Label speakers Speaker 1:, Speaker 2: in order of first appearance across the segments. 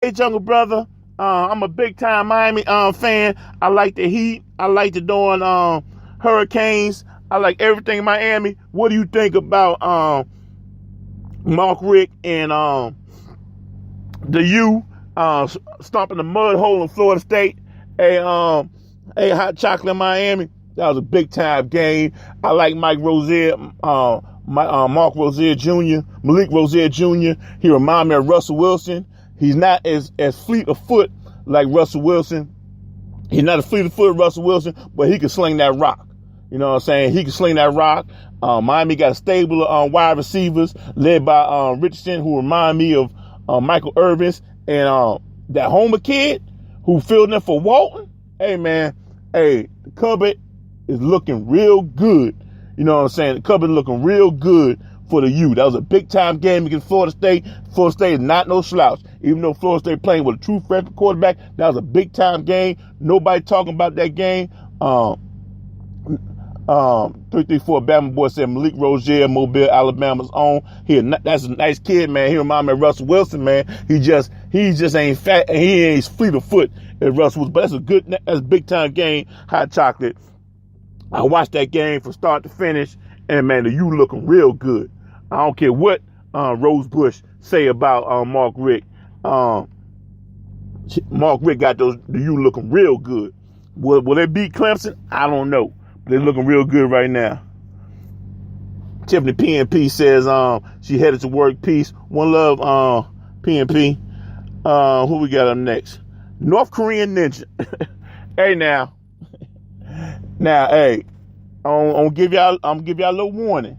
Speaker 1: Hey, Jungle Brother. I'm a big time Miami fan. I like the Heat. I like the doing Hurricanes. I like everything in Miami. What do you think about Mark Richt and the U stomping the mud hole in Florida State? Hey, Hot Chocolate in Miami. That was a big time game. I like Mike Rozier, Mark Rozier Jr., Malik Rozier Jr. He reminds me of Russell Wilson. He's not as fleet of foot like Russell Wilson. He's not as fleet of foot as Russell Wilson, but he can sling that rock. You know what I'm saying? He can sling that rock. Miami got a stable of wide receivers led by Richardson, who remind me of Michael Irvin, and that Homer kid who filled in for Walton. Hey, man. Hey, the cupboard is looking real good. You know what I'm saying? The cupboard is looking real good for the U. That was a big-time game against Florida State. Florida State is not no slouch. Even though Florida State playing with a true freshman quarterback, that was a big-time game. Nobody talking about that game. 334 Bama Boy said Malik Rozier, Mobile, Alabama's own. That's a nice kid, man. He reminds me of Russell Wilson, man. He just ain't fat and he ain't fleet of foot as Russell Wilson. But that's a big-time game. Hot Chocolate. I watched that game from start to finish, and man, the U looking real good. I don't care what Rose Bush say about Mark Richt. Mark Richt got the U looking real good. Will they beat Clemson? I don't know. But they're looking real good right now. Tiffany PNP says she headed to work. Peace. One love, PNP. Who we got up next? North Korean Ninja. Hey now. Now, hey, I'm gonna give y'all a little warning.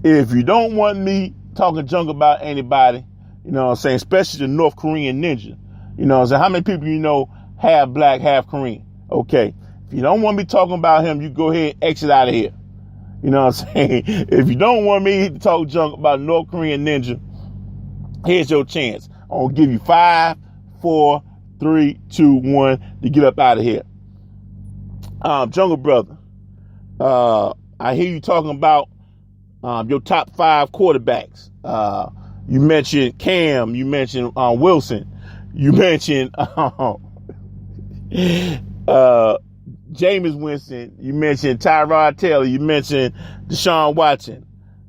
Speaker 1: If you don't want me talking junk about anybody, you know what I'm saying, especially the North Korean Ninja, you know what I'm saying, how many people you know half black, half Korean? Okay. If you don't want me talking about him, you go ahead and exit out of here. You know what I'm saying? If you don't want me to talk junk about North Korean Ninja, here's your chance. I'm gonna give you 5, 4, 3, 2, 1 to get up out of here. Jungle Brother, I hear you talking about your top 5 quarterbacks. You mentioned Cam, you mentioned Wilson, you mentioned Jameis Winston, you mentioned Tyrod Taylor, you mentioned Deshaun Watson.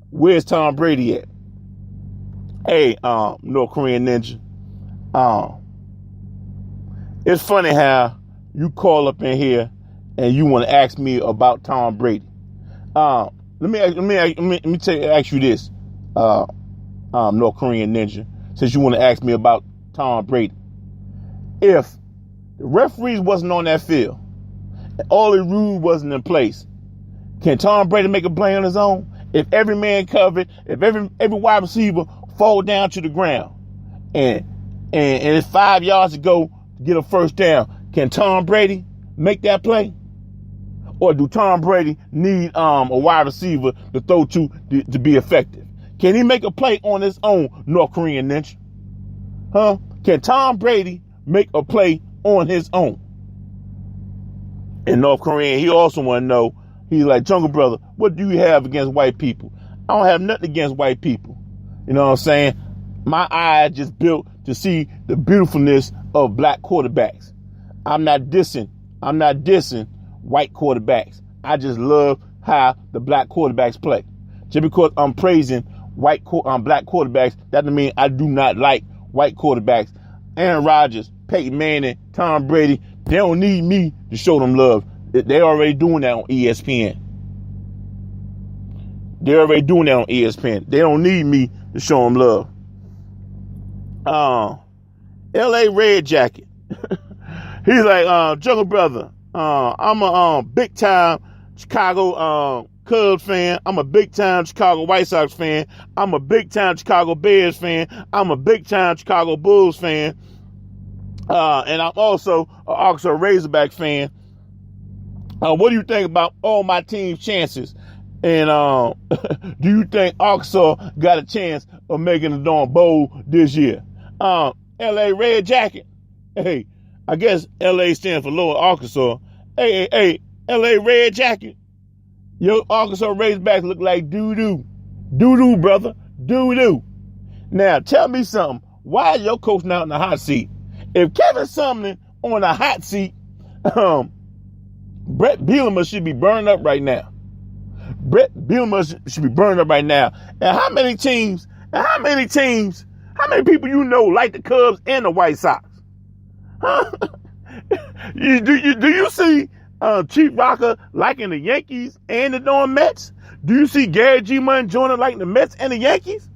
Speaker 1: Where's Tom Brady at? Hey, North Korean Ninja. It's funny how you call up in here and you want to ask me about Tom Brady. Let me ask you this, North Korean Ninja, since you want to ask me about Tom Brady. If the referees wasn't on that field, and all the rules wasn't in place, can Tom Brady make a play on his own? If every man covered, if every wide receiver fall down to the ground, and it's 5 yards to go to get a first down, can Tom Brady make that play? Or do Tom Brady need a wide receiver to throw to be effective? Can he make a play on his own, North Korean Ninja? Huh? Can Tom Brady make a play on his own? And North Korean, he also want to know, he's like, Jungle Brother, what do you have against white people? I don't have nothing against white people. You know what I'm saying? My eye just built to see the beautifulness of black quarterbacks. I'm not dissing white quarterbacks. I just love how the black quarterbacks play. Just because I'm praising black quarterbacks, that doesn't mean I do not like white quarterbacks. Aaron Rodgers, Peyton Manning, Tom Brady, they don't need me to show them love. They're already doing that on ESPN. They don't need me to show them love. LA Red Jacket. He's like, Jungle Brother, I'm a big time Chicago Cubs fan. I'm a big time Chicago White Sox fan. I'm a big time Chicago Bears fan. I'm a big time Chicago Bulls fan. And I'm also an Arkansas Razorback fan. What do you think about all my team's chances? And do you think Arkansas got a chance of making the darn bowl this year? LA Red Jacket. Hey, I guess LA stands for Lower Arkansas. Hey, LA Red Jacket. Your Arkansas Razorbacks look like doo-doo. Doo-doo, brother. Doo-doo. Now, tell me something. why is your coach not in the hot seat? If Kevin Sumlin on the hot seat, Brett Bielema should be burned up right now. Brett Bielema should be burned up right now. And how many people you know like the Cubs and the White Sox? Huh? Do you see Chief Rocker liking the Yankees and the Mets? Do you see Gary G. Money Jr. liking the Mets and the Yankees?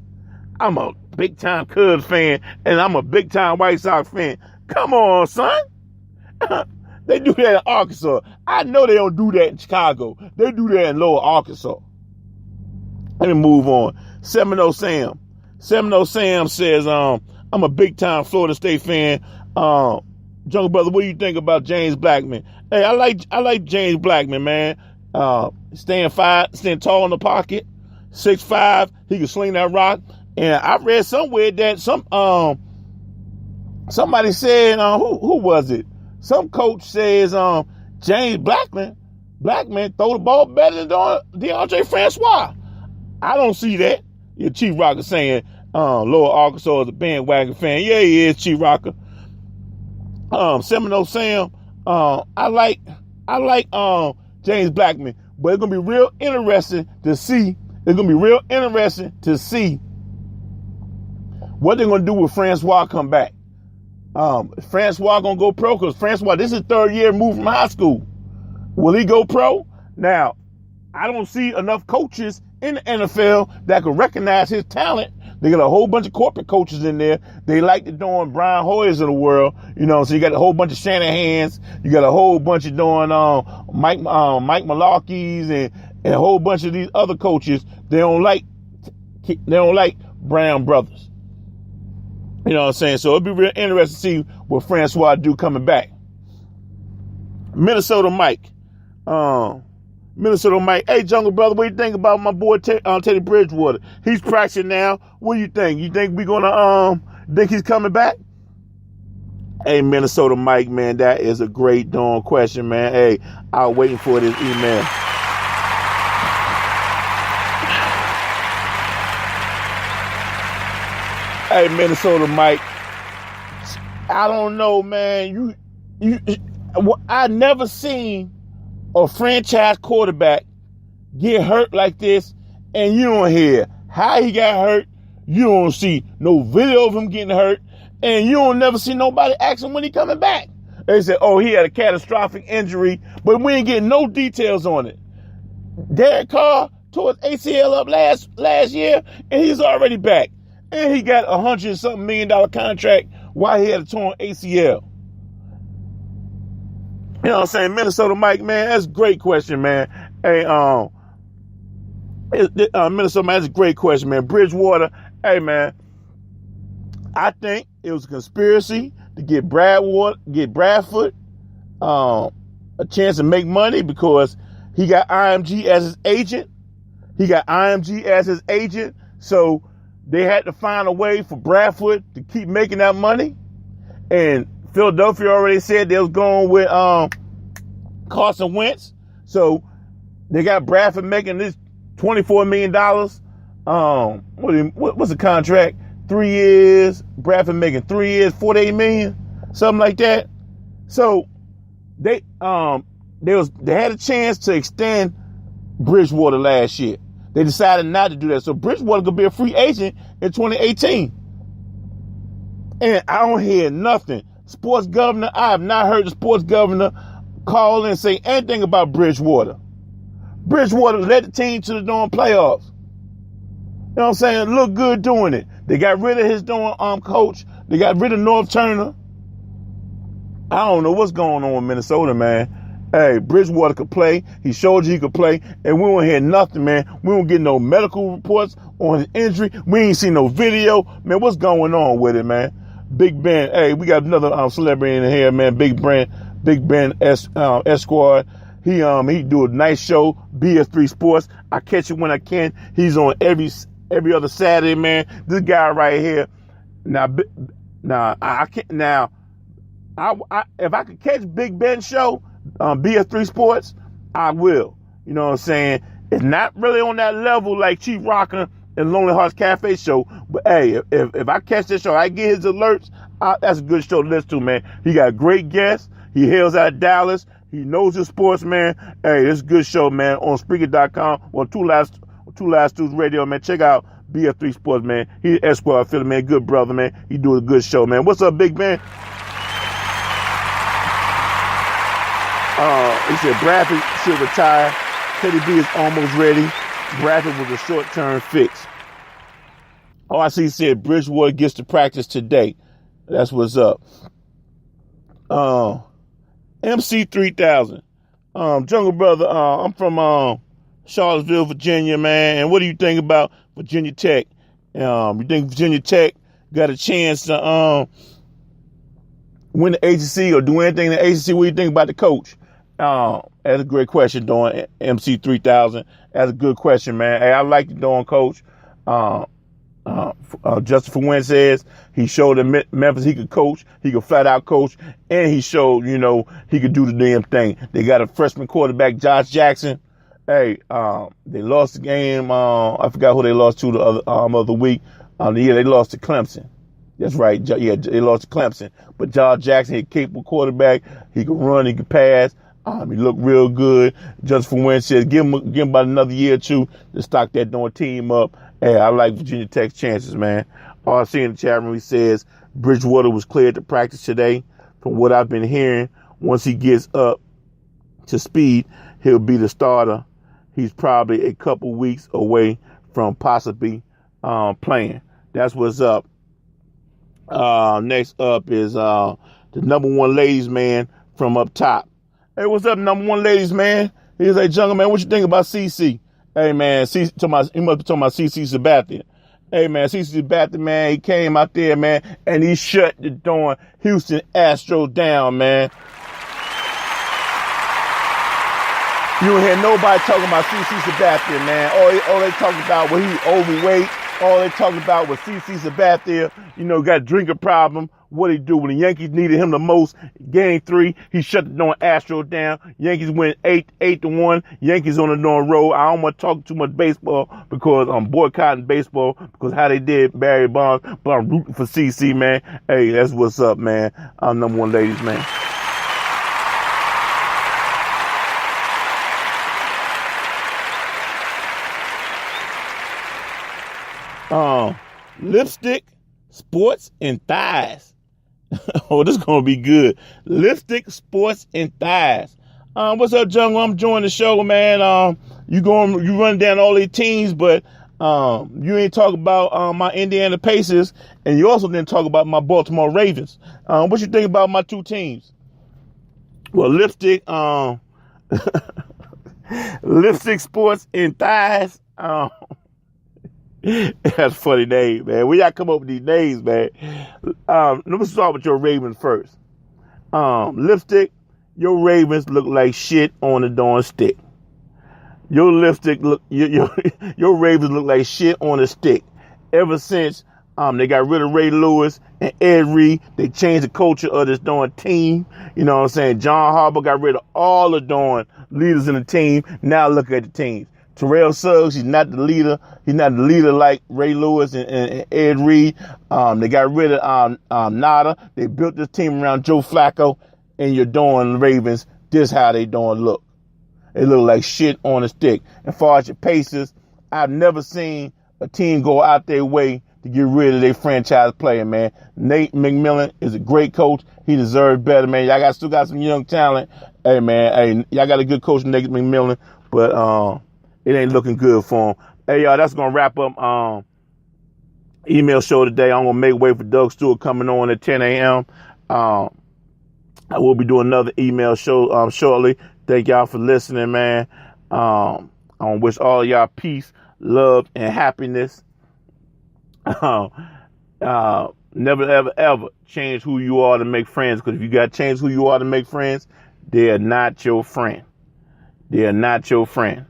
Speaker 1: I'm a big-time Cubs fan, and I'm a big-time White Sox fan. Come on, son. They do that in Arkansas. I know they don't do that in Chicago. They do that in Lower Arkansas. Let me move on. Seminole Sam. Seminole Sam says, I'm a big-time Florida State fan. Jungle Brother, what do you think about James Blackman? Hey, I like James Blackman, man. Staying tall in the pocket, 6'5", he can sling that rock. And I read somewhere that somebody said, who was it? Some coach says James Blackman throw the ball better than DeAndre Francois. I don't see that. Your Chief Rocker saying Lower Arkansas is a bandwagon fan. Yeah, he is, Chief Rocker. Seminole Sam, I like James Blackman, but it's gonna be real interesting to see. What they're gonna do with Francois come back. Francois gonna go pro because Francois, this is third year move from high school. Will he go pro? Now, I don't see enough coaches in the NFL that can recognize his talent. They got a whole bunch of corporate coaches in there. They like the doing Brian Hoyers of the world, so you got a whole bunch of Shanahans. You got a whole bunch of doing Mike Malarkeys and a whole bunch of these other coaches. They don't like Brown brothers. You know what I'm saying? So it'll be real interesting to see what Francois do coming back. Minnesota Mike. Hey, Jungle Brother, what do you think about my boy Teddy Bridgewater? He's practicing now. What do you think? You think we're gonna think he's coming back? Hey, Minnesota Mike, man, that is a great darn question, man. Hey, I'm waiting for this email. Hey, Minnesota Mike, I don't know, man. I never seen a franchise quarterback get hurt like this, and you don't hear how he got hurt. You don't see no video of him getting hurt, and you don't never see nobody ask him when he coming back. They said, oh, he had a catastrophic injury, but we ain't getting no details on it. Derek Carr tore his ACL up last year, and he's already back. And he got $100-something million contract while he had a torn ACL. You know what I'm saying? Minnesota Mike, man, that's a great question, man. Hey, Minnesota Mike, that's a great question, man. Bridgewater, hey, man, I think it was a conspiracy to get Bradford a chance to make money because he got IMG as his agent. So they had to find a way for Bradford to keep making that money. And Philadelphia already said they was going with Carson Wentz. So they got Bradford making this $24 million. What's the contract? 3 years. Bradford making 3 years, $48 million, something like that. So they had a chance to extend Bridgewater last year. They decided not to do that. So Bridgewater could be a free agent in 2018. And I don't hear nothing. Sports governor, I have not heard the sports governor call and say anything about Bridgewater. Bridgewater led the team to the darn playoffs. You know what I'm saying? Look good doing it. They got rid of his darn coach. They got rid of North Turner. I don't know what's going on with Minnesota, man. Hey, Bridgewater could play. He showed you he could play. And we don't hear nothing, man. We don't get no medical reports on his injury. We ain't seen no video. Man, what's going on with it, man? Big Ben. Hey, we got another celebrity in here, man. Big Ben Esquire. He do a nice show. BS3 Sports. I catch it when I can. He's on every other Saturday, man. This guy right here. I can't. Now, if I could catch Big Ben show, BS3 Sports, I will. You know what I'm saying? It's not really on that level like Chief Rocker and Lonely Hearts Cafe show. But hey, if I catch this show, I get his alerts. That's a good show to listen to, man. He got great guests. He hails out of Dallas. He knows his sports, man. Hey, this is a good show, man. On Spreaker.com or Two Last Dudes Radio, man. Check out BF3 Sports, man. He's Esquire affiliate, man. Good brother, man. He doing a good show, man. What's up, big man? He said Bradford should retire. Teddy B is almost ready. Bradford was a short-term fix. RC said Bridgewater gets to practice today. That's what's up. MC3000. Jungle Brother, I'm from Charlottesville, Virginia, man. And what do you think about Virginia Tech? You think Virginia Tech got a chance to win the ACC or do anything in the ACC? What do you think about the coach? That's a great question, Dawn. MC3000. That's a good question, man. Hey, I like the Dawn coach. Justin Fuente says he showed at Memphis he could coach, he could flat out coach, and he showed, he could do the damn thing. They got a freshman quarterback, Josh Jackson. Hey, they lost the game. I forgot who they lost to the other week. They lost to Clemson. That's right. Yeah, they lost to Clemson. But Josh Jackson, he's a capable quarterback. He could run, he could pass. He looked real good. Justin Fuente says give him about another year or two to stock that Dawn team up. Hey, I like Virginia Tech's chances, man. RC in the chat room, he says Bridgewater was cleared to practice today. From what I've been hearing, once he gets up to speed, he'll be the starter. He's probably a couple weeks away from possibly playing. That's what's up. Next up is the number one ladies man from up top. Hey, what's up, number one ladies man? He's like, Jungle man, what you think about CC? Hey man, he must be talking about CC Sabathia. Hey man, CC Sabathia, man, he came out there, man, and he shut the Dawn Houston Astros down, man. You don't hear nobody talking about CC Sabathia, man. All they talking about was he overweight. All they talking about was CC Sabathia, got a drinking problem. What he do when the Yankees needed him the most? Game 3, he shut the Dawn Astros down. Yankees win 8-1. Yankees on the Dawn road. I don't want to talk too much baseball because I'm boycotting baseball because how they did Barry Bonds, but I'm rooting for CC, man. Hey, that's what's up, man. I'm number one ladies, man. Lipstick, sports, and thighs. Oh, this is going to be good. Lipstick, sports, and thighs. What's up, Jungle? I'm enjoying the show, man. You run down all these teams, but you ain't talk about my Indiana Pacers, and you also didn't talk about my Baltimore Ravens. What you think about my two teams? Well, lipstick, lipstick, sports, and thighs. That's a funny name, man. Where y'all come up with these names, man? Let me start with your Ravens first. Lipstick, your Ravens look like shit on a Dawn stick. Your lipstick your Ravens look like shit on a stick. Ever since they got rid of Ray Lewis and Ed Reed, they changed the culture of this Dawn team. You know what I'm saying? John Harbaugh got rid of all the Dawn leaders in the team. Now look at the teams. Terrell Suggs, he's not the leader. He's not the leader like Ray Lewis and Ed Reed. They got rid of Nada. They built this team around Joe Flacco, and your Dawn Ravens. This how they Dawn look. They look like shit on a stick. As far as your Pacers, I've never seen a team go out their way to get rid of their franchise player, man. Nate McMillan is a great coach. He deserves better, man. Y'all still got some young talent. Hey, man. Hey, y'all got a good coach, Nate McMillan, but it ain't looking good for him. Hey, y'all, that's going to wrap up email show today. I'm going to make way for Doug Stewart coming on at 10 a.m. I will be doing another email show shortly. Thank y'all for listening, man. I want to wish all of y'all peace, love, and happiness. Never, ever, ever change who you are to make friends, because if you got to change who you are to make friends, they are not your friend. They are not your friend.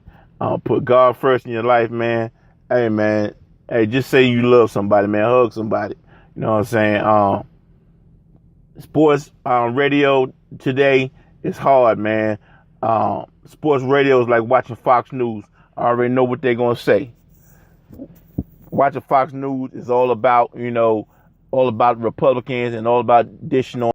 Speaker 1: Put God first in your life, man. Hey, man. Hey, just say you love somebody, man. Hug somebody. You know what I'm saying? Sports radio today is hard, man. Sports radio is like watching Fox News. I already know what they're going to say. watching Fox News is all about, all about Republicans and all about dishing on